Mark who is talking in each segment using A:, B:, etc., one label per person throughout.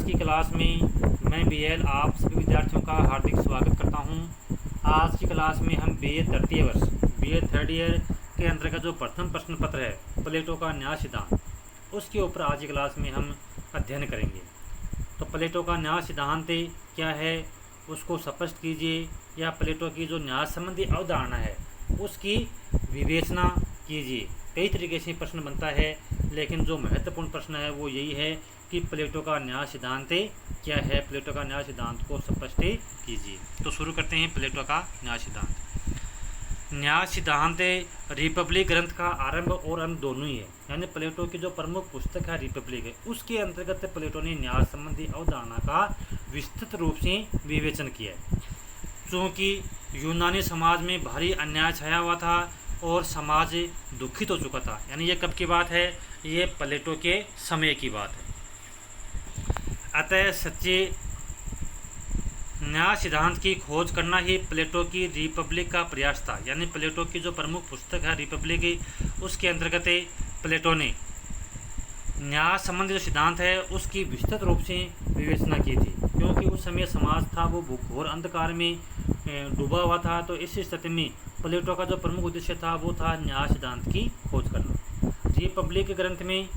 A: की क्लास में मैं बीएल आप सभी विद्यार्थियों का हार्दिक स्वागत करता हूं। आज की क्लास में हम बीए तृतीय वर्ष बीए थर्ड ईयर के अंतर्गत जो प्रथम प्रश्न पत्र है प्लेटो का न्याय सिद्धांत, उसके ऊपर आज की क्लास में हम अध्ययन करेंगे। तो प्लेटो का न्याय सिद्धांत क्या है उसको स्पष्ट कीजिए, या प्लेटो की जो न्याय संबंधी अवधारणा है उसकी विवेचना कीजिए। कई तरीके से प्रश्न बनता है, लेकिन जो महत्वपूर्ण प्रश्न है वो यही है कि प्लेटो का न्याय सिद्धांत क्या है। प्लेटो का न्याय सिद्धांत को स्पष्ट कीजिए। तो शुरू करते हैं प्लेटो का न्याय सिद्धांत। न्याय सिद्धांत रिपब्लिक ग्रंथ का आरंभ और अंत दोनों ही है, यानी प्लेटो की जो प्रमुख पुस्तक है रिपब्लिक है, उसके अंतर्गत प्लेटो ने न्याय संबंधी अवधारणा का विस्तृत रूप से विवेचन किया है। चूँकि यूनानी समाज में भारी अन्याय छाया हुआ था और समाज दुखित हो चुका था, यानी ये कब की बात है, ये प्लेटो के समय की बात है। अतः सच्चे न्याय सिद्धांत की खोज करना ही प्लेटो की रिपब्लिक का प्रयास था। यानी प्लेटो की जो प्रमुख पुस्तक है रिपब्लिक, उसके अंतर्गत प्लेटो ने न्याय संबंधी जो सिद्धांत है उसकी विस्तृत रूप से विवेचना की थी, क्योंकि उस समय समाज था वो घोर अंधकार में डूबा हुआ था। तो इस स्थिति में प्लेटो का जो प्रमुख उद्देश्य था वो था न्याय सिद्धांत की खोज करना। रिपब्लिक ग्रंथ में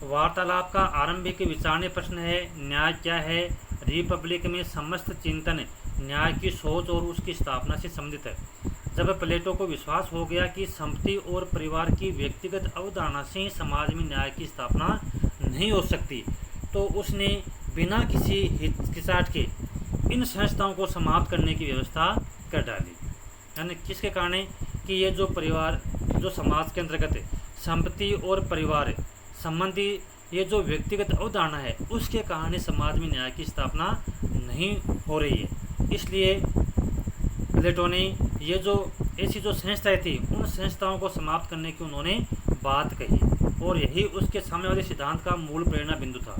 A: वार्तालाप का आरंभिक विचारणीय प्रश्न है, न्याय क्या है। रिपब्लिक में समस्त चिंतन न्याय की सोच और उसकी स्थापना से संबंधित है। जब प्लेटो को विश्वास हो गया कि संपत्ति और परिवार की व्यक्तिगत अवधारणा से समाज में न्याय की स्थापना नहीं हो सकती, तो उसने बिना किसी हिचकिचाहट के इन संस्थाओं को समाप्त करने की व्यवस्था कर डाली। यानी किसके कारण कि ये जो परिवार जो समाज के अंतर्गत संपत्ति और परिवार संबंधी ये जो व्यक्तिगत अवधारणा है उसके कारण समाज में न्याय की स्थापना नहीं हो रही है। इसलिए प्लेटो ने ये जो ऐसी जो संस्थाएं थी उन संस्थाओं को समाप्त करने की उन्होंने बात कही, और यही उसके साम्यवादी सिद्धांत का मूल प्रेरणा बिंदु था।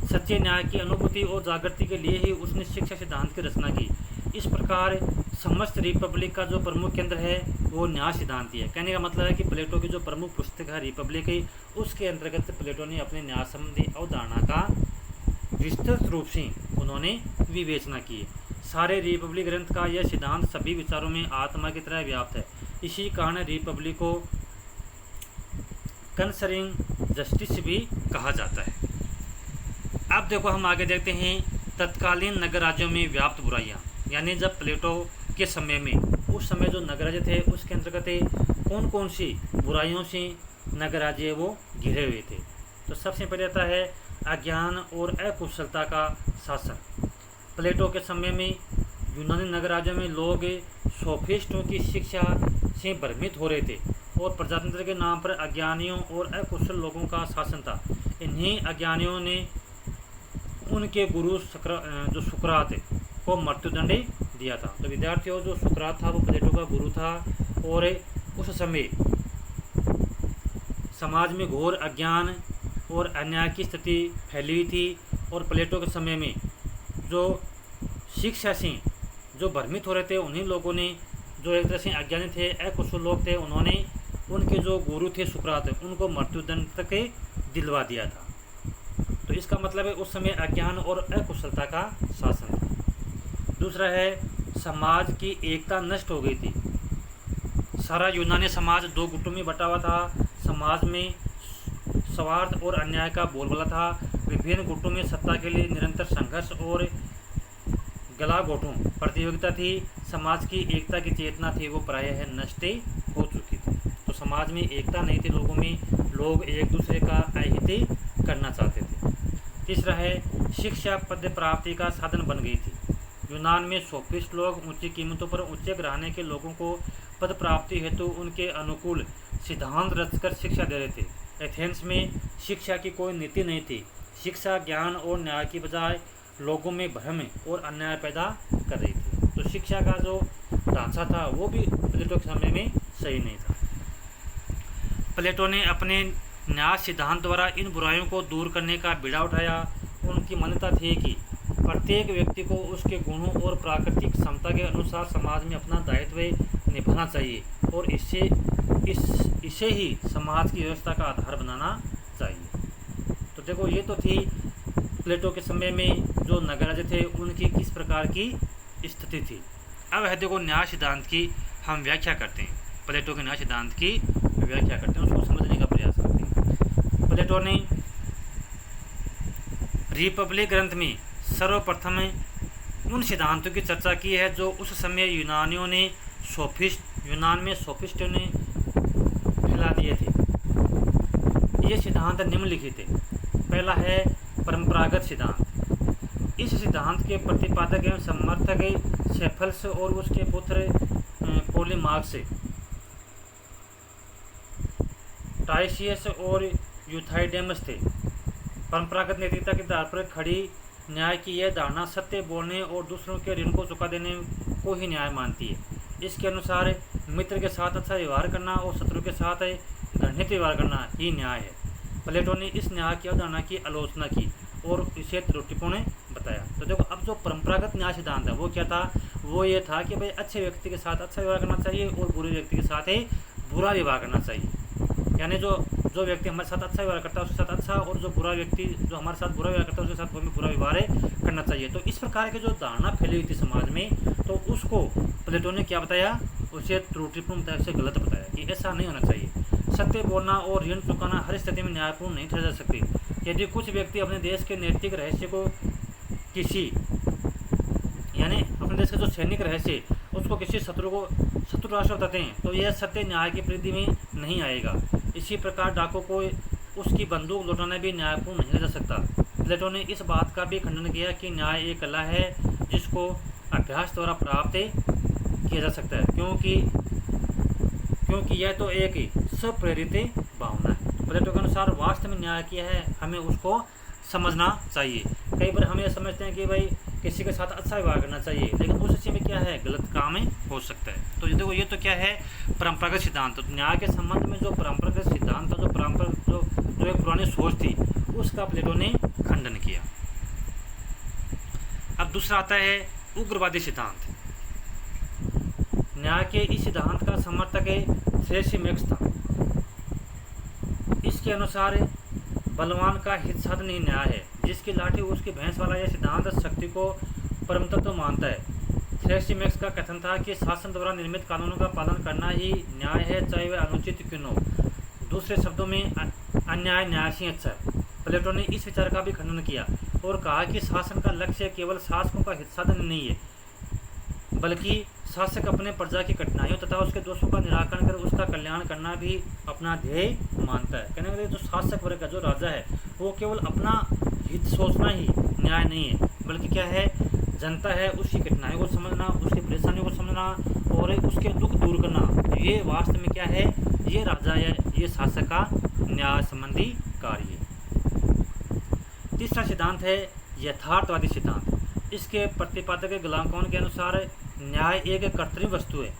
A: सच्चे न्याय की अनुभूति और जागृति के लिए ही उसने शिक्षा सिद्धांत की रचना की। इस प्रकार समस्त रिपब्लिक का जो प्रमुख केंद्र है वो न्याय सिद्धांत ही है। कहने का मतलब है कि प्लेटो की जो प्रमुख पुस्तक है रिपब्लिक है, उसके अंतर्गत प्लेटो ने अपने न्याय संबंधी अवधारणा का विस्तृत रूप से उन्होंने विवेचना की। सारे रिपब्लिक ग्रंथ का यह सिद्धांत सभी विचारों में आत्मा की तरह व्याप्त है। इसी कारण रिपब्लिक को कंसरिंग जस्टिस भी कहा जाता है। अब देखो हम आगे देखते हैं तत्कालीन नगर राज्यों में व्याप्त बुराइयाँ। यानी जब प्लेटो के समय में उस समय जो नगर राज्य थे उसके अंतर्गत कौन कौन सी बुराइयों से नगर राज्य वो घिरे हुए थे। तो सबसे पहले आता है अज्ञान और अकुशलता का शासन। प्लेटो के समय में यूनानी नगर राज्यों में लोग सोफिस्टों की शिक्षा से भ्रमित हो रहे थे और प्रजातंत्र के नाम पर अज्ञानियों और अकुशल लोगों का शासन था। इन्हीं अज्ञानियों ने उनके गुरु जो सुकरात को मृत्युदंड दिया था। तो विद्यार्थियों, जो सुकरात था वो प्लेटो का गुरु था, और उस समय समाज में घोर अज्ञान और अन्याय की स्थिति फैली हुई थी, और प्लेटो के समय में जो शिक्षा से जो भ्रमित हो रहे थे उन्हीं लोगों ने, जो एक तरह से अज्ञानी थे, अकुशल लोग थे, उन्होंने उनके जो गुरु थे सुकरात उनको मृत्युदंड तक दिलवा दिया था। तो इसका मतलब है उस समय अज्ञान और अकुशलता का शासन था। दूसरा है समाज की एकता नष्ट हो गई थी। सारा यूनानी समाज दो गुटों में बटा हुआ था। समाज में स्वार्थ और अन्याय का बोलबाला था। विभिन्न गुटों में सत्ता के लिए निरंतर संघर्ष और गलाघोटों प्रतियोगिता थी। समाज की एकता की चेतना थी वो प्रायः नष्ट हो चुकी थी। तो समाज में एकता नहीं थी लोगों में, लोग एक दूसरे का अहित करना चाहते थे। तीसरा है शिक्षा पद प्राप्ति का साधन बन गई थी। यूनान में सोफिस्ट लोग ऊंची कीमतों पर उच्च घराने के लोगों को पद प्राप्ति हेतु उनके अनुकूल सिद्धांत रचकर शिक्षा दे रहे थे। एथेंस में शिक्षा की कोई नीति नहीं थी। शिक्षा ज्ञान और न्याय की बजाय लोगों में भ्रम और अन्याय पैदा कर रही थी। तो शिक्षा का जो ढांचा था वो भी प्लेटो के समय में सही नहीं था। प्लेटो ने अपने न्याय सिद्धांत द्वारा इन बुराइयों को दूर करने का बीड़ा उठाया। उनकी मान्यता थी कि प्रत्येक व्यक्ति को उसके गुणों और प्राकृतिक क्षमता के अनुसार समाज में अपना दायित्व निभाना चाहिए, और इसे ही समाज की व्यवस्था का आधार बनाना चाहिए। देखो ये तो थी प्लेटो के समय में जो नगराज थे उनकी किस प्रकार की स्थिति थी। अब है देखो न्याय सिद्धांत की हम व्याख्या करते हैं, प्लेटो के न्याय सिद्धांत की व्याख्या करते हैं, उसको समझने का प्रयास करते हैं। प्लेटो ने रिपब्लिक ग्रंथ में सर्वप्रथम उन सिद्धांतों की चर्चा की है जो उस समय यूनानियों ने यूनान में सोफिस्टों ने फैला दिए थे। ये सिद्धांत निम्नलिखित है। पहला है परंपरागत सिद्धांत। इस सिद्धांत के प्रतिपादक एवं समर्थक सेफल्स और उसके पुत्र पोलीमार्क्स, टाइसियस और यूथाइडेमस थे। परंपरागत नैतिकता के आधार पर खड़ी न्याय की यह धारणा सत्य बोलने और दूसरों के ऋण को चुका देने को ही न्याय मानती है। इसके अनुसार मित्र के साथ अच्छा व्यवहार करना और शत्रु के साथ घृणित व्यवहार करना ही न्याय है। प्लेटो ने इस न्याय की अवधारणा की आलोचना की और इसे त्रुटिपूर्ण बताया। तो देखो अब जो परंपरागत न्याय सिद्धांत है वो क्या था, वो ये था कि भाई अच्छे व्यक्ति के साथ अच्छा व्यवहार करना चाहिए और बुरे व्यक्ति के साथ ही बुरा व्यवहार करना चाहिए। यानी जो व्यक्ति हमारे साथ अच्छा व्यवहार करता है उसके साथ अच्छा, और जो बुरा व्यक्ति जो हमारे साथ बुरा व्यवहार करता है उसके साथ हमें बुरा व्यवहार करना चाहिए। तो इस प्रकार की जो धारणा फैली हुई थी समाज में, तो उसको प्लेटो ने क्या बताया, उसे त्रुटिपूर्ण बताया, उसे गलत बताया कि ऐसा नहीं होना चाहिए। सत्य बोलना और ऋण चुकाना हर स्थिति में न्यायपूर्ण नहीं ठहरा सकती। यदि कुछ व्यक्ति अपने देश के नैतिक रहस्य को किसी यानी अपने देश का जो सैनिक रहस्य उसको किसी शत्रु राष्ट्र बताते हैं तो यह सत्य न्याय की परिधि में नहीं आएगा। इसी प्रकार डाकू को उसकी बंदूक लौटाना भी न्यायपूर्ण नहीं जा सकता। प्लेटो ने इस बात का भी खंडन किया कि न्याय एक कला है जिसको अभ्यास द्वारा प्राप्त किया जा सकता है, क्योंकि यह तो एक स्वप्रेरित भावना है। प्लेटो के अनुसार वास्तव में न्याय किया है, हमें उसको समझना चाहिए। कई बार हम ये समझते हैं कि भाई किसी के साथ अच्छा व्यवहार करना चाहिए, लेकिन उस स्थिति में क्या है, गलत काम हो सकता है। तो देखो ये तो क्या है, परंपरागत सिद्धांत। तो न्याय के संबंध में जो परंपरागत सिद्धांत था, जो एक पुरानी सोच थी, उसका प्लेटो ने खंडन किया। अब दूसरा आता है उग्रवादी सिद्धांत। न्याय के इस सिद्धांत का समर्थक थ्रेसिमेक्स था। इसके अनुसार बलवान का हित साधन ही न्याय है, जिसकी लाठी उसकी भैंस वाला यह सिद्धांत शक्ति को परम तत्व मानता है। थ्रेसिमेक्स का कथन था कि शासन द्वारा निर्मित कानूनों का पालन करना ही न्याय है, चाहे वह अनुचित क्यों न हो। दूसरे शब्दों में अन्याय न्याय से अच्छा है। प्लेटो ने इस विचार का भी खंडन किया और कहा कि शासन का लक्ष्य केवल शासकों का हित साधन नहीं है, बल्कि शासक अपने प्रजा की कठिनाइयों तथा उसके दोषों का निराकरण कर उसका कल्याण करना भी अपना ध्येय मानता है। कहने का जो शासक वर्ग का जो राजा है वो केवल अपना हित सोचना ही न्याय नहीं है, बल्कि क्या है, जनता है उसकी कठिनाइयों को समझना, उसकी परेशानियों को समझना और उसके दुख दूर करना, ये वास्तव में क्या है, ये राजा या ये शासक का न्याय संबंधी कार्य है। तीसरा सिद्धांत है यथार्थवादी सिद्धांत। इसके प्रतिपादक ग्लांकोन के अनुसार न्याय एक कृत्रिम वस्तु है।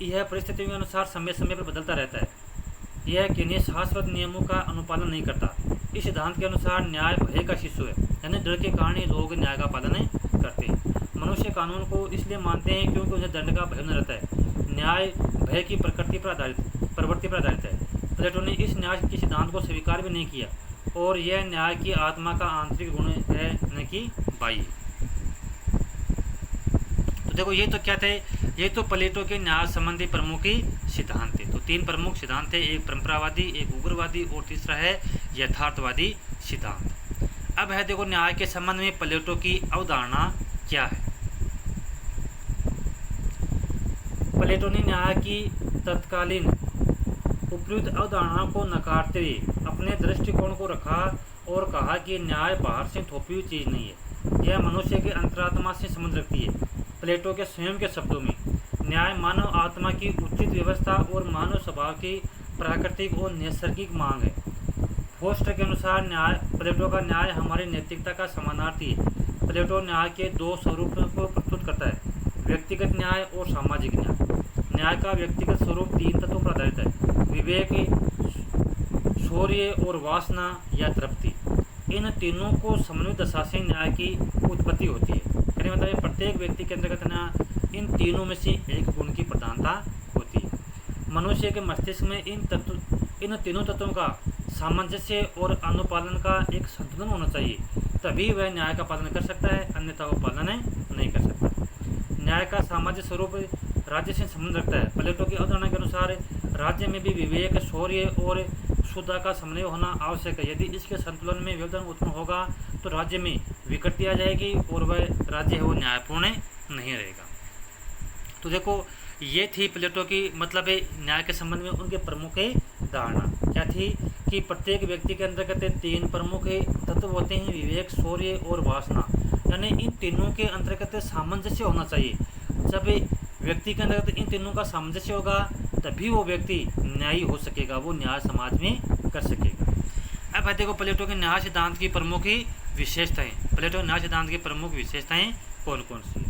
A: यह परिस्थितियों के अनुसार समय समय पर बदलता रहता है। यह किन्हीं शाश्वत नियमों का अनुपालन नहीं करता। इस सिद्धांत के अनुसार न्याय भय का शिशु है, यानी डर के कारण ही लोग न्याय का पालन करते हैं। मनुष्य कानून को इसलिए मानते हैं क्योंकि उन्हें दंड का भय न रहता है। न्याय भय की प्रवृत्ति पर आधारित है। प्लेटो ने इस न्याय के सिद्धांत को स्वीकार भी नहीं किया और यह न्याय की आत्मा का आंतरिक गुण है, न कि बाह्य। तो देखो ये तो क्या थे, ये तो प्लेटो के न्याय संबंधी प्रमुख ही सिद्धांत थे। तो तीन प्रमुख सिद्धांत थे, एक परंपरावादी, एक उग्रवादी और तीसरा है यथार्थवादी सिद्धांत। अब है देखो न्याय के संबंध में प्लेटो की अवधारणा क्या है। प्लेटो ने न्याय की तत्कालीन उपयुक्त अवधारणा को नकारते हुए अपने दृष्टिकोण को रखा और कहा कि न्याय बाहर से थोपी हुई चीज नहीं है, यह मनुष्य के अंतरात्मा से संबंध रखती है। प्लेटो के स्वयं के शब्दों में न्याय मानव आत्मा की उचित व्यवस्था और मानव स्वभाव की प्राकृतिक और नैसर्गिक मांग है। फोस्टर के अनुसार प्लेटो का न्याय हमारी नैतिकता का समानार्थी है। प्लेटो न्याय के दो स्वरूपों को प्रस्तुत करता है, व्यक्तिगत न्याय और सामाजिक न्याय। न्याय का व्यक्तिगत स्वरूप तीन तत्वों पर आधारित है, विवेक, शौर्य और वासना या तृप्ति। इन तीनों को समन्वित दशा से न्याय की उत्पत्ति होती है। कहने मतलब प्रत्येक व्यक्ति के अंतर्गत इन तीनों में से एक गुण की प्रधानता होती है। मनुष्य के मस्तिष्क में इन तीनों तत्वों का सामंजस्य और अनुपालन का एक संतुलन होना चाहिए, तभी वह न्याय का पालन कर सकता है, अन्यथा वह पालन नहीं कर सकता। न्याय का सामाजिक स्वरूप राज्य से संबंध रखता है। प्लेटो की अवधारणा के अनुसार राज्य में भी विवेक, शौर्य और शुद्धता का समन्वय होना आवश्यक है। यदि इसके संतुलन में व्यवधान उत्पन्न होगा तो राज्य में विकृति आ जाएगी और वह राज्य है वो न्यायपूर्ण नहीं रहेगा। तो देखो, ये थी प्लेटो की मतलब न्याय के संबंध में उनके प्रमुख धारणा क्या थी कि प्रत्येक व्यक्ति के अंदर कहते 3 प्रमुख तत्व होते हैं, विवेक, शौर्य और वासना। यानी इन तीनों के अंतर्गत सामंजस्य होना चाहिए। जब व्यक्ति के अंदर इन तीनों का सामंजस्य होगा तभी वो व्यक्ति न्यायी हो सकेगा, वो न्याय समाज में कर सकेगा। अब देखो प्लेटो के न्याय सिद्धांत की प्रमुख विशेषताएं। प्लेटो न्याय सिद्धांत की प्रमुख विशेषताएं कौन कौन सी है?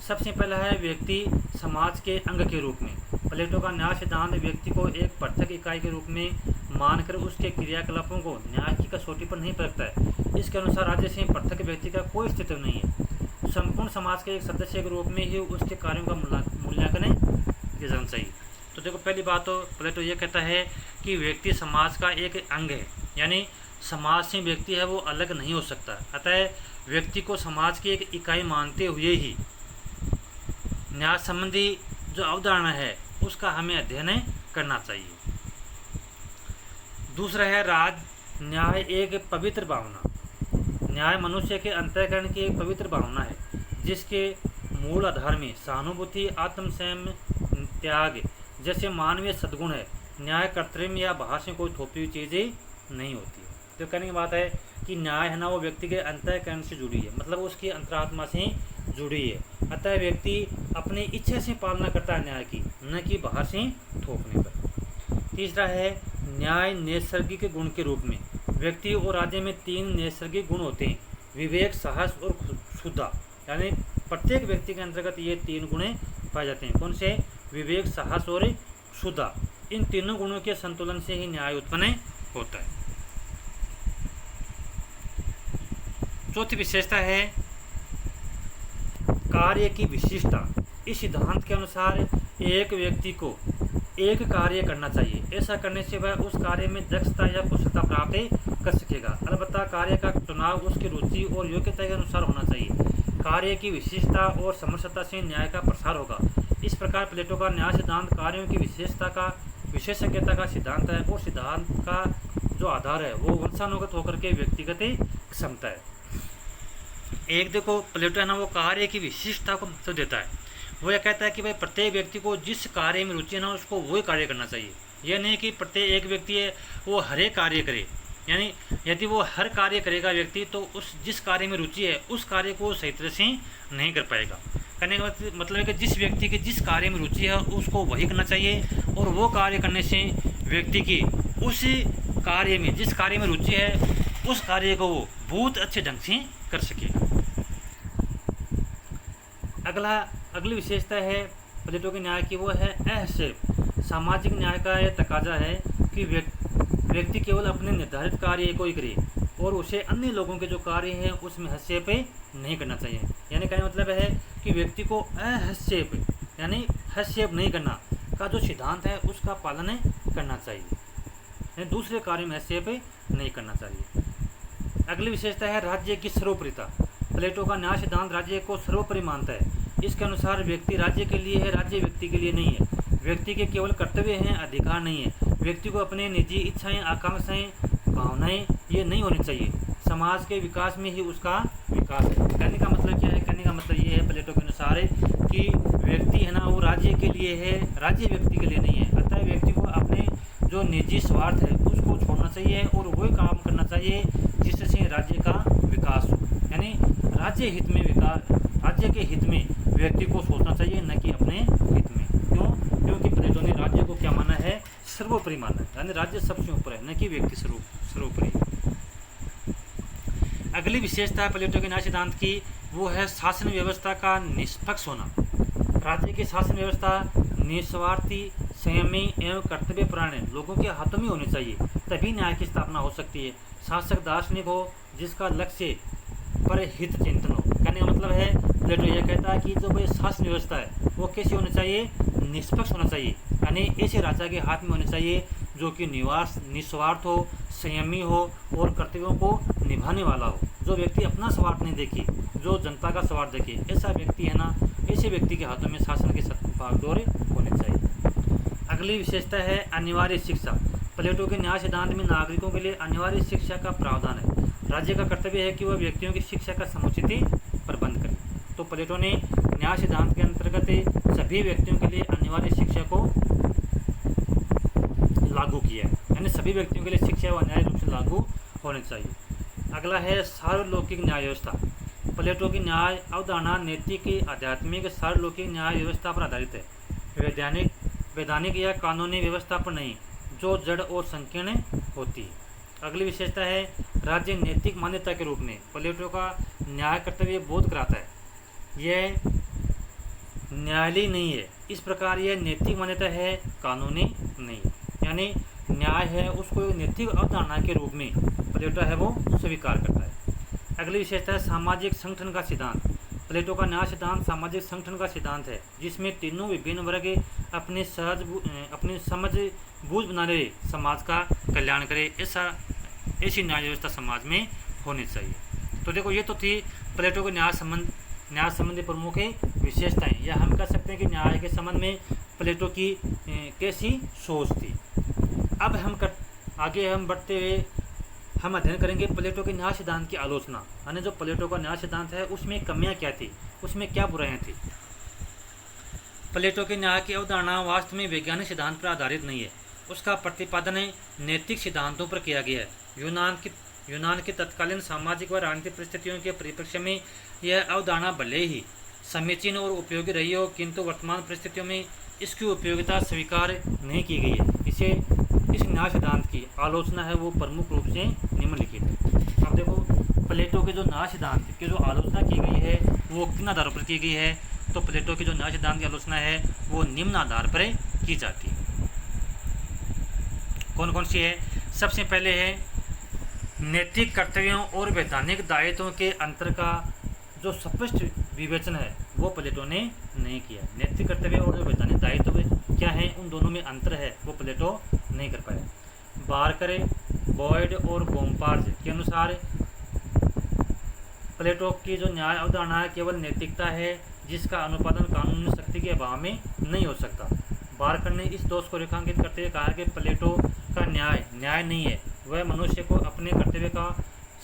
A: सबसे पहला है व्यक्ति समाज के अंग के रूप में। प्लेटो का न्याय सिद्धांत व्यक्ति को एक पृथक इकाई के रूप में मानकर उसके क्रियाकलापों को न्याय की कसौटी पर नहीं परखता है। इसके अनुसार राज्य से पृथक व्यक्ति का कोई अस्तित्व नहीं है। संपूर्ण समाज के एक सदस्य के रूप में ही उसके कार्यों का मूल्यांकन किया जाना चाहिए। तो देखो, पहली बात तो प्लेटो ये कहता है कि व्यक्ति समाज का एक अंग है, यानी समाज से व्यक्ति है वो अलग नहीं हो सकता। अतः व्यक्ति को समाज की एक इकाई मानते हुए ही न्याय संबंधी जो अवधारणा है उसका हमें अध्ययन करना चाहिए। दूसरा है न्याय एक पवित्र भावना। न्याय मनुष्य के अंतःकरण की एक पवित्र भावना है जिसके मूल आधार में सहानुभूति, आत्मसंयम, त्याग जैसे मानवीय सद्गुण है। न्याय कर्तव्य या बाहर से कोई थोपी हुई चीज़ें नहीं होती है। तो कहने की बात है कि न्याय है ना वो व्यक्ति के अंतःकरण से जुड़ी है, मतलब उसकी अंतरात्मा से जुड़ी है। अतः व्यक्ति अपनी इच्छा से पालना करता है न्याय की, न कि बाहर से थोपने पर। तीसरा है न्याय नैसर्गिक गुण के रूप में। व्यक्ति और राज्य में 3 नैसर्गिक गुण होते हैं, विवेक, साहस और शुद्धता। यानी प्रत्येक व्यक्ति के अंतर्गत ये 3 गुण पाए जाते हैं। कौन से? विवेक, साहस और शुद्धता। इन तीनों गुणों के संतुलन से ही न्याय उत्पन्न होता है। चौथी विशेषता है कार्य की विशिष्टता। इस सिद्धांत के अनुसार एक व्यक्ति को एक कार्य करना चाहिए। ऐसा करने से वह उस कार्य में दक्षता या कुशलता प्राप्त कर सकेगा। अलबत्ता कार्य का चुनाव उसकी रुचि और योग्यता के अनुसार होना चाहिए। कार्य की विशिष्टता और समरसता से न्याय का प्रसार होगा। इस प्रकार प्लेटो का न्याय सिद्धांत कार्यों की विशेषता का विशेषज्ञता का सिद्धांत है और सिद्धांत का जो आधार है वो वंशानुगत होकर के व्यक्तिगत क्षमता है। एक देखो, प्लेटो है ना वो कार्य की विशिष्टता को महत्व देता है। वो यह कहता है कि भाई प्रत्येक व्यक्ति को जिस कार्य में रुचि है ना उसको वही कार्य करना चाहिए। यह नहीं कि प्रत्येक व्यक्ति है वो हर एक कार्य करे। यानी यदि वो हर कार्य करेगा व्यक्ति तो उस जिस कार्य में रुचि है उस कार्य को सही तरह से नहीं कर पाएगा। करने का मतलब है कि जिस व्यक्ति की जिस कार्य में रुचि है उसको वही करना चाहिए और वो कार्य करने से व्यक्ति की उस कार्य में जिस कार्य में रुचि है उस कार्य को वो बहुत अच्छे ढंग से कर सकेगा। अगली विशेषता है प्लेटो के न्याय की, वो है अहस्येप। सामाजिक न्याय का यह तकाजा है कि व्यक्ति केवल अपने निर्धारित कार्य को ही करे और उसे अन्य लोगों के जो कार्य हैं उसमें हस्तक्षेप नहीं करना चाहिए। यानी कहने मतलब है कि व्यक्ति को अहस्तक्षेप यानी हस्तक्षेप नहीं करना का जो सिद्धांत है उसका पालन करना चाहिए, यानी दूसरे कार्य में हस्तक्षेप नहीं करना चाहिए। अगली विशेषता है राज्य की सर्वोपरिता। प्लेटो का न्याय सिद्धांत राज्य को सर्वोपरि मानता है। इसके अनुसार व्यक्ति राज्य के लिए है, राज्य व्यक्ति के लिए नहीं है। व्यक्ति के केवल कर्तव्य हैं, अधिकार नहीं है। व्यक्ति को अपने निजी इच्छाएं, आकांक्षाएं, भावनाएं ये नहीं होनी चाहिए। समाज के विकास में ही उसका विकास है। कहने का मतलब क्या है? कहने का मतलब ये है प्लेटो के अनुसार कि व्यक्ति है ना वो राज्य के लिए है, राज्य व्यक्ति के लिए नहीं है। अतः व्यक्ति को अपने जो निजी स्वार्थ है उसको छोड़ना चाहिए और वही काम करना चाहिए जिससे राज्य का विकास हो। यानी राज्य हित में विकास, राज्य के हित में व्यक्ति को सोचना चाहिए, न कि अपने हित में। क्यों? क्योंकि प्लेटो ने राज्य को क्या माना है? सर्वोपरि माना है। यानी राज्य सबसे ऊपर है, न कि व्यक्ति सर्वोपरि। अगली विशेषता प्लेटो के न्याय सिद्धांत की वो है शासन व्यवस्था का निष्पक्ष होना। राज्य की शासन व्यवस्था निस्वार्थी, संयमी एवं कर्तव्यपरायण लोगों के हाथों में होनी चाहिए, तभी न्याय की स्थापना हो सकती है। शासक दार्शनिक हो जिसका लक्ष्य पर हित चिंतन हो। कहने का मतलब है प्लेटो यह कहता है कि जो भाई शासन व्यवस्था है वो कैसी होनी चाहिए? निष्पक्ष होना चाहिए। यानी ऐसे राजा के हाथ में होनी चाहिए जो कि निस्वार्थ हो, संयमी हो और कर्तव्यों को निभाने वाला हो। जो व्यक्ति अपना स्वार्थ नहीं देखे, जो जनता का स्वार्थ देखे, ऐसा व्यक्ति है ना, ऐसे व्यक्ति के हाथों में शासन के बागडोर होने चाहिए। अगली विशेषता है अनिवार्य शिक्षा। प्लेटो के न्याय सिद्धांत में नागरिकों के लिए अनिवार्य शिक्षा का प्रावधान है। राज्य का कर्तव्य है कि वह व्यक्तियों की शिक्षा का समुचित प्रबंध करे। तो प्लेटो ने न्याय सिद्धांत के अंतर्गत सभी व्यक्तियों के लिए अनिवार्य शिक्षा को लागू किया है, यानी सभी व्यक्तियों के लिए शिक्षा व अनिवार्य रूप से लागू होनी चाहिए। अगला है सार्वलौकिक न्याय व्यवस्था। प्लेटो की न्याय अवधारणा नैतिक, आध्यात्मिक, सार्वलौकिक न्याय व्यवस्था पर आधारित है, वैधानिक या कानूनी व्यवस्था पर नहीं, जो जड़ और संकीर्ण होती है। अगली विशेषता है राज्य नैतिक मान्यता के रूप में। प्लेटो का न्याय कर्तव्य बोध कराता है, यह न्यायालय नहीं है, इस प्रकार यह नैतिक मान्यता है, कानूनी नहीं है। यानी न्याय है उसको नैतिक अवधारणा के रूप में प्लेटो है वो स्वीकार करता है। अगली विशेषता है सामाजिक संगठन का सिद्धांत। प्लेटो का न्याय सिद्धांत सामाजिक संगठन का सिद्धांत है, जिसमें तीनों विभिन्न वर्ग अपनी समझ बूझ बनाने हुए समाज का कल्याण करे, ऐसी न्याय व्यवस्था समाज में होनी चाहिए। तो देखो, ये तो थी प्लेटो के न्याय संबंधी प्रमुख विशेषताएं, या हम कह सकते हैं कि न्याय के संबंध में प्लेटो की कैसी सोच थी। अब आगे हम बढ़ते हुए हम अध्ययन करेंगे प्लेटो के न्याय सिद्धांत की आलोचना, यानी जो प्लेटो का न्याय सिद्धांत है उसमें कमियां क्या थी, उसमें क्या बुराइयां थी। प्लेटो के न्याय की अवधारणा वास्तव में वैज्ञानिक सिद्धांत पर आधारित नहीं है, उसका प्रतिपादन नैतिक सिद्धांतों पर किया गया है। यूनान की तत्कालीन सामाजिक व राजनीतिक परिस्थितियों के परिप्रेक्ष्य में यह अवधारणा भले ही समीचीन और उपयोगी रही हो, किंतु वर्तमान परिस्थितियों में इसकी उपयोगिता स्वीकार नहीं की गई है। इस न्याय सिद्धांत की आलोचना है वो प्रमुख रूप से निम्नलिखित है। अब देखो, प्लेटो के जो न्याय सिद्धांत की जो आलोचना की गई है वो किन आधारों पर की गई है। तो प्लेटो की जो न्याय सिद्धांत की आलोचना है वो निम्न आधार पर की जाती है। कौन कौन सी है? सबसे पहले है नैतिक कर्तव्यों और वैधानिक दायित्वों के अंतर का जो स्पष्ट विवेचन है वो प्लेटो ने नहीं किया। नैतिक कर्तव्य और जो वैधानिक दायित्व क्या है, उन दोनों में अंतर है, वो प्लेटो नहीं कर पाया। बारकर, बॉयड और गोम्पार्ज के अनुसार प्लेटो की जो न्याय अवधारणा है केवल नैतिकता है, जिसका अनुपालन कानूनी शक्ति के अभाव में नहीं हो सकता। बारकर ने इस दोष को रेखांकित करते हुए कहा कि प्लेटो का न्याय नहीं है, वह मनुष्य को अपने कर्तव्य का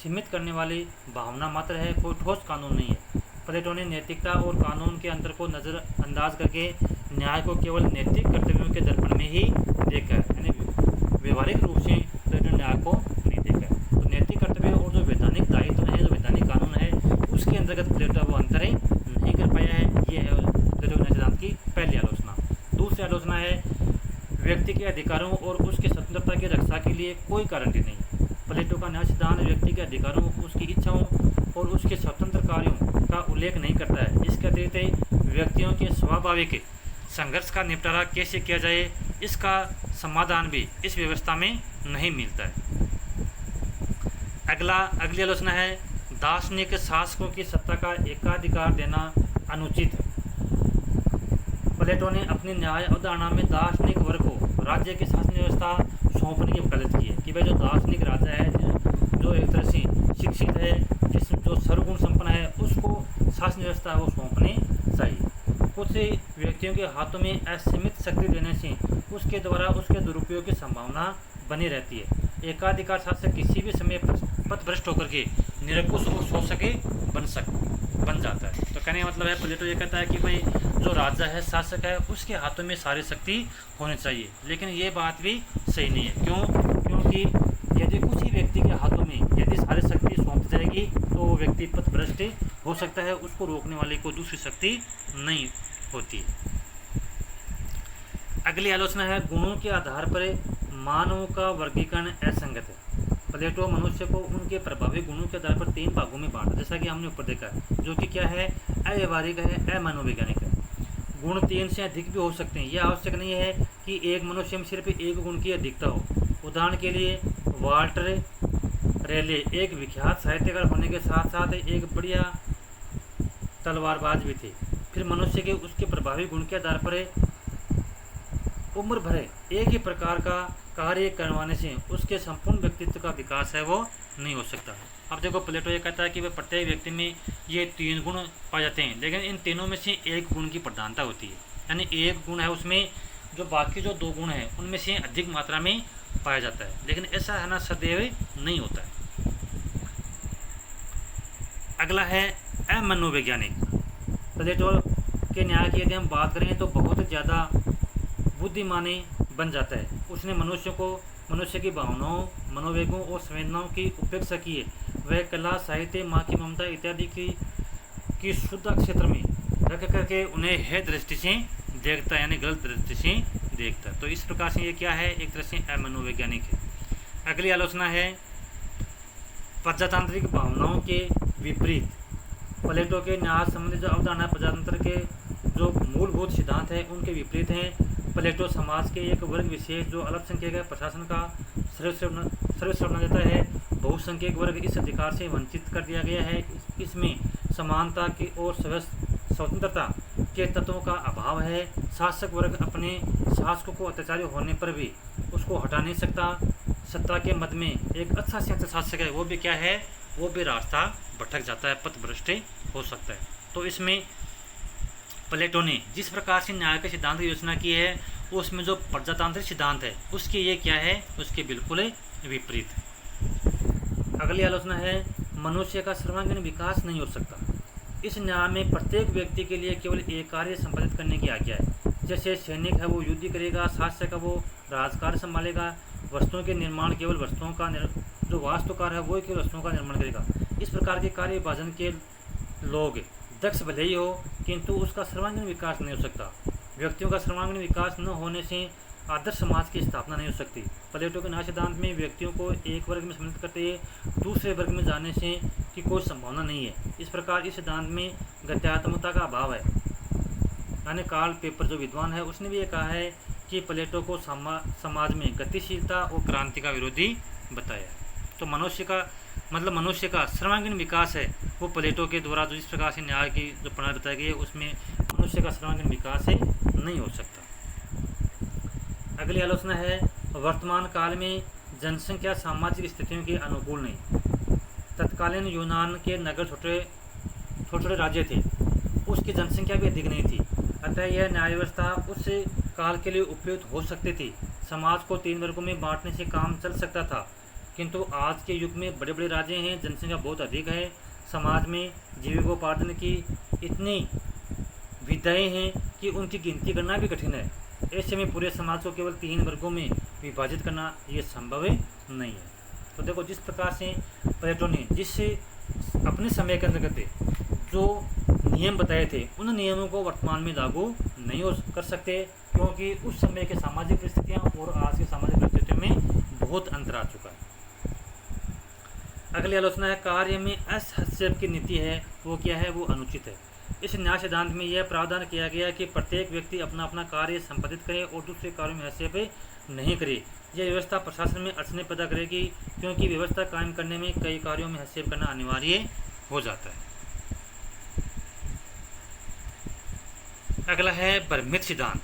A: सीमित करने वाली भावना मात्र है, कोई ठोस कानून नहीं है। प्लेटो ने नैतिकता और कानून के अंतर को नज़रअंदाज करके न्याय को केवल नैतिक कर्तव्यों के दर्पण में ही देखा है, यानी व्यवहारिक रूप से प्लेटो न्याय को नहीं देखा है। तो नैतिक कर्तव्य और जो वैधानिक दायित्व है, जो वैधानिक कानून है, उसके अंतर्गत प्लेटो वो अंतर नहीं कर पाया है। ये है प्लेटो न्याय सिद्धांत की पहली आलोचना। दूसरी आलोचना है व्यक्ति के अधिकारों और उसकी स्वतंत्रता की रक्षा के लिए कोई गारंटी नहीं। प्लेटो का न्याय सिद्धांत व्यक्ति के अधिकारों, उसकी इच्छाओं और उसके स्वतंत्र कार्यों का उल्लेख नहीं करता है। इसके अतिरिक्त व्यक्तियों के स्वाभाविक संघर्ष का निपटारा कैसे किया जाए, इसका समाधान भी इस व्यवस्था में नहीं मिलता है। अगली आलोचना है दार्शनिक शासकों की सत्ता का एकाधिकार देना अनुचित है। प्लेटो ने अपनी न्याय अवधारणा में दार्शनिक वर्ग को राज्य की शासन व्यवस्था सौंपने की वकालत की है कि भाई जो दार्शनिक राजा है, जो एक तरह से शिक्षित है, जो सर्वगुण संपन्न है, उसको शासन व्यवस्था वो सौंपनी चाहिए। कुछ व्यक्तियों के हाथों में असीमित शक्ति देने से उसके द्वारा उसके दुरुपयोग की संभावना बनी रहती है। एकाधिकार शासक किसी भी समय पथभ्रष्ट होकर के निरंकुश और शोषक बन जाता है। तो कहने का मतलब है, प्लेटो ये कहता है कि भाई जो राजा है, शासक है, उसके हाथों में सारी शक्ति होनी चाहिए, लेकिन ये बात भी सही नहीं है। क्योंकि यदि कुछ ही व्यक्ति के हाथों में यदि सारी शक्ति सौंप जाएगी तो वो व्यक्ति पथभ्रष्ट हो सकता है, उसको रोकने वाली कोई दूसरी शक्ति नहीं होती। अगली आलोचना है गुणों के आधार पर मानव का वर्गीकरण असंगत है। प्लेटो मनुष्य को उनके प्रभावी गुणों के आधार पर 3 भागों में बांटा, जैसा कि हमने ऊपर देखा है, जो कि क्या है, अव्यवहारिक है, अमनोवैज्ञानिक है। गुण 3 से अधिक भी हो सकते हैं। यह आवश्यक नहीं है कि एक मनुष्य में सिर्फ एक गुण की अधिकता हो। उदाहरण के लिए वाल्टर रेले एक विख्यात साहित्यकार होने के साथ साथ एक बढ़िया तलवारबाज भी थे। फिर मनुष्य के उसके प्रभावी गुण के आधार पर उम्र भर एक ही प्रकार का कार्य करवाने से उसके संपूर्ण व्यक्तित्व का विकास है वो नहीं हो सकता। अब देखो प्लेटो ये कहता है कि वह प्रत्येक व्यक्ति में ये 3 गुण पाए जाते हैं, लेकिन इन तीनों में से एक गुण की प्रधानता होती है, यानी एक गुण है उसमें जो बाकी जो 2 गुण हैं उनमें से अधिक मात्रा में पाया जाता है, लेकिन ऐसा है ना सदैव नहीं होता है। अगला है अमनोवैज्ञानिक। प्लेटो के न्याय की यदि हम बात करें तो बहुत ज़्यादा बुद्धिमानी बन जाता है। उसने मनुष्य की भावनाओं, मनोवेगों और संवेदनाओं की उपेक्षा की है। वह कला, साहित्य, माँ की ममता इत्यादि की शुद्ध क्षेत्र में रख करके उन्हें है दृष्टि से देखता है, यानी गलत दृष्टि से देखता है। तो इस प्रकार से ये क्या है, एक तरह से अमनोवैज्ञानिक है। अगली आलोचना है प्रजातांत्रिक भावनाओं के विपरीत। प्लेटो के न्याय संबंधी जो अवधारणा प्रजातंत्र के जो मूलभूत सिद्धांत हैं उनके विपरीत हैं। प्लेटो समाज के एक वर्ग विशेष जो अल्पसंख्यक है प्रशासन का सर्वश्रेष्ठ बना देता है। बहुसंख्यक वर्ग इस अधिकार से वंचित कर दिया गया है। इसमें समानता की और स्वतंत्रता के तत्वों का अभाव है। शासक वर्ग अपने शासकों को अत्याचारी होने पर भी उसको हटा नहीं सकता। सत्ता के मद में एक अच्छा से अच्छा शासक है वो भी क्या है, वो भी रास्ता भटक जाता है, पथभ्रष्ट हो सकता है। तो इसमें प्लेटो ने जिस प्रकार से न्याय के सिद्धांत की योजना की है उसमें जो प्रजातांत्रिक सिद्धांत है उसके ये क्या है, उसके बिल्कुल विपरीत। अगली आलोचना है मनुष्य का सर्वांगीण विकास नहीं हो सकता। इस न्याय में प्रत्येक व्यक्ति के लिए केवल एक कार्य संपादित करने की आज्ञा है। जैसे सैनिक है वो युद्ध करेगा, शासक है वो राजकार्य संभालेगा, वस्तुओं के निर्माण केवल वस्तुओं का जो वास्तुकार है वो केवल वस्तुओं का निर्माण करेगा। इस प्रकार के कार्य विभाजन के लोग दक्ष भले ही हो किंतु उसका सर्वांगीण विकास नहीं हो सकता। व्यक्तियों का सर्वांगीण विकास न होने से आदर्श समाज की स्थापना नहीं हो सकती। प्लेटो के न्याय सिद्धांत में व्यक्तियों को एक वर्ग में सम्मिलित करते हुए दूसरे वर्ग में जाने से की कोई संभावना नहीं है। इस प्रकार इस सिद्धांत में गत्यात्मकता का अभाव है। यानी कार्ल पेपर जो विद्वान है उसने भी ये कहा है कि प्लेटो को समाज में गतिशीलता और क्रांति का विरोधी बताया। तो मनुष्य का सर्वांगीण विकास है वो प्लेटो के द्वारा जो इस प्रकार से न्याय की जो प्रणाली बताई गई है उसमें मनुष्य का सर्वांगीण विकास है नहीं हो सकता। अगली आलोचना है वर्तमान काल में जनसंख्या सामाजिक स्थितियों के अनुकूल नहीं। तत्कालीन यूनान के नगर छोटे छोटे राज्य थे, उसकी जनसंख्या भी अधिक नहीं थी, अतः यह न्याय व्यवस्था उस काल के लिए उपयुक्त हो सकती थी। समाज को 3 वर्गों में बांटने से काम चल सकता था, किंतु आज के युग में बड़े बड़े राज्य हैं, जनसंख्या बहुत अधिक है, समाज में जीविकोपार्जन की इतनी विधाएँ हैं कि उनकी गिनती करना भी कठिन है। ऐसे में पूरे समाज को केवल 3 वर्गों में विभाजित करना ये संभव नहीं है। तो देखो जिस प्रकार से प्लेटो ने अपने समय के अंतर्गत जो नियम बताए थे उन नियमों को वर्तमान में लागू नहीं कर सकते, क्योंकि उस समय के सामाजिक परिस्थितियाँ और आज के सामाजिक परिस्थितियों में बहुत अंतर आ चुका है। अगली आलोचना है कार्य में हस्तक्षेप की नीति है वो क्या है, वो अनुचित है। इस न्याय सिद्धांत में यह प्रावधान किया गया कि प्रत्येक व्यक्ति अपना अपना कार्य संपादित करे और दूसरे कार्यों में हस्तक्षेप नहीं करे। यह व्यवस्था प्रशासन में अड़चनें पैदा करेगी, क्योंकि व्यवस्था कायम करने में कई कार्यों में हस्तक्षेप करना अनिवार्य हो जाता है। अगला है भ्रमित सिद्धांत।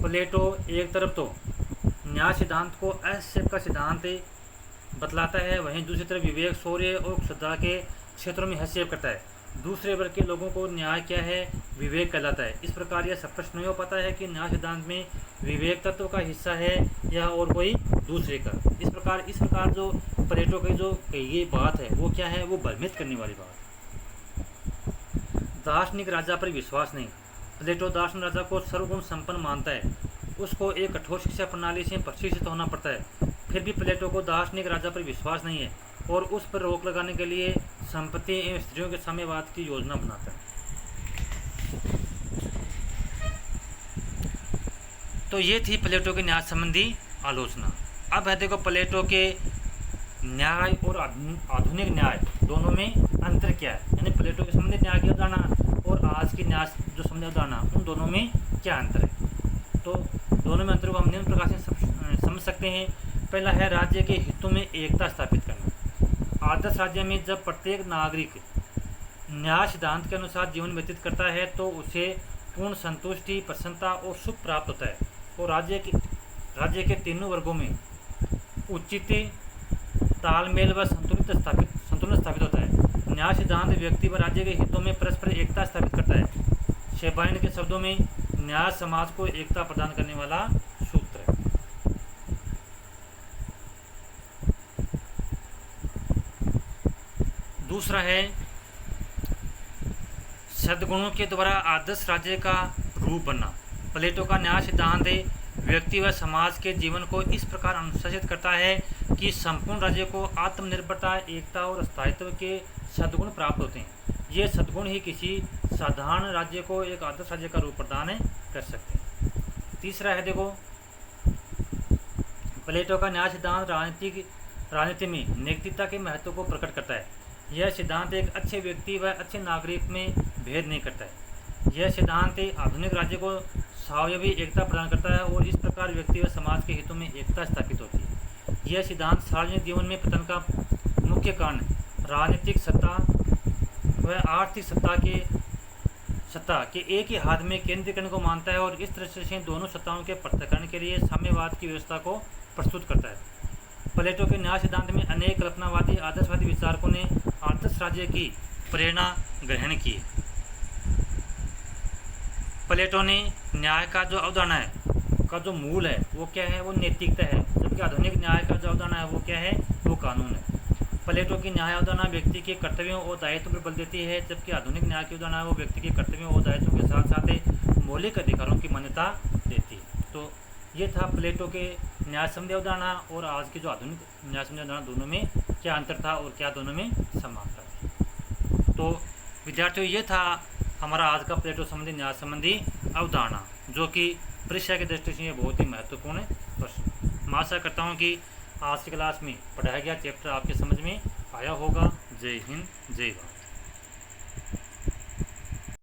A: प्लेटो एक तरफ तो न्याय सिद्धांत को हस्तक्षेप का सिद्धांत बतलाता है, वहीं दूसरी तरफ विवेक, शौर्य और श्रद्धा के क्षेत्रों में हस्तक्षेप करता है। दूसरे वर्ग के लोगों को न्याय क्या है, विवेक कहलाता है। इस प्रकार यह स्पष्ट नहीं हो पाता है कि न्याय सिद्धांत में विवेक तत्व का हिस्सा है या और कोई दूसरे का। इस प्रकार जो प्लेटो की जो ये बात है वो क्या है, वो भ्रमित करने वाली बात है। दार्शनिक राजा पर विश्वास नहीं। प्लेटो दार्शनिक राजा को सर्वगुण संपन्न मानता है, उसको एक कठोर शिक्षा प्रणाली से प्रशिक्षित होना पड़ता है। फिर भी प्लेटो को दार्शनिक राजा पर विश्वास नहीं है और उस पर रोक लगाने के लिए संपत्ति एवं स्त्रियों के साम्यवाद की योजना बनाता है। तो ये थी प्लेटो के न्याय संबंधी आलोचना। अब है देखो प्लेटो के न्याय और आधुनिक न्याय दोनों में अंतर क्या है, यानी प्लेटो के संबंधित न्याय की अवधारणा और आज की न्याय जो संबंधित अवधारणा उन दोनों में क्या अंतर है। तो दोनों में अंतर को हम निम्न प्रकार से समझ सकते हैं। पहला है राज्य के हितों में एकता स्थापित करना। आदर्श राज्य में जब प्रत्येक नागरिक न्याय सिद्धांत के अनुसार जीवन व्यतीत करता है तो उसे पूर्ण संतुष्टि, प्रसन्नता और सुख प्राप्त होता है। और राज्य राज्य के तीनों वर्गों में उचित तालमेल व संतुलन स्थापित होता है। न्याय सिद्धांत व्यक्ति व राज्य के हितों में परस्पर एकता स्थापित करता है। शेबाइन के शब्दों में न्याय समाज को एकता प्रदान करने वाला सूत्र है। दूसरा है सद्गुणों के द्वारा आदर्श राज्य का रूप बनना। प्लेटो का न्याय सिद्धांत व्यक्ति व समाज के जीवन को इस प्रकार अनुशासित करता है कि संपूर्ण राज्य को आत्मनिर्भरता, एकता और स्थायित्व के सद्गुण प्राप्त होते हैं। ये सद्गुण ही किसी साधारण राज्य को एक आदर्श राज्य का रूप प्रदान कर सकते हैं। तीसरा है, देखो, प्लेटो का न्याय सिद्धांत राजनीति में नैतिकता के महत्व को प्रकट करता है। यह सिद्धांत एक अच्छे व्यक्ति व अच्छे नागरिक में भेद नहीं करता है। यह सिद्धांत आधुनिक राज्य को स्वायवी एकता प्रदान करता है और इस प्रकार व्यक्ति व समाज के हितों में एकता स्थापित होती है। यह सिद्धांत सार्वजनिक जीवन में पतन का मुख्य कारण राजनीतिक सत्ता व आर्थिक सत्ता के एक ही हाथ में केंद्रीकरण को मानता है और इस तरह से दोनों सत्ताओं के पृथक्करण के लिए साम्यवाद की व्यवस्था को प्रस्तुत करता है। प्लेटो के न्याय सिद्धांत में अनेक कल्पनावादी आदर्शवादी विचारकों ने आदर्श राज्य की प्रेरणा ग्रहण की। प्लेटो ने न्याय का जो अवधारणा है का जो मूल है वो क्या है, वो नैतिकता है, जबकि आधुनिक न्याय का जो अवधारणा है वो क्या है, वो कानून है। प्लेटो की न्याय अवधारणा व्यक्ति के कर्तव्यों और दायित्वों पर बल देती है, जबकि आधुनिक न्याय की अवधारणा वो व्यक्ति के कर्तव्यों और दायित्वों के साथ साथ मौलिक अधिकारों की मान्यता देती है। तो ये था प्लेटो के न्याय संबंधी अवधारणा और आज के जो आधुनिक न्याय संबंधी अवधारणा, दोनों में क्या अंतर था और क्या दोनों में समानता थी। तो विद्यार्थियों, ये था हमारा आज का प्लेटो संबंधी न्याय संबंधी अवधारणा, जो कि परीक्षा की दृष्टि से ये बहुत ही महत्वपूर्ण प्रश्न। मैं आशा करता हूँ कि आज की क्लास में पढ़ाया गया चैप्टर आपके समझ में आया होगा। जय हिंद, जय भारत।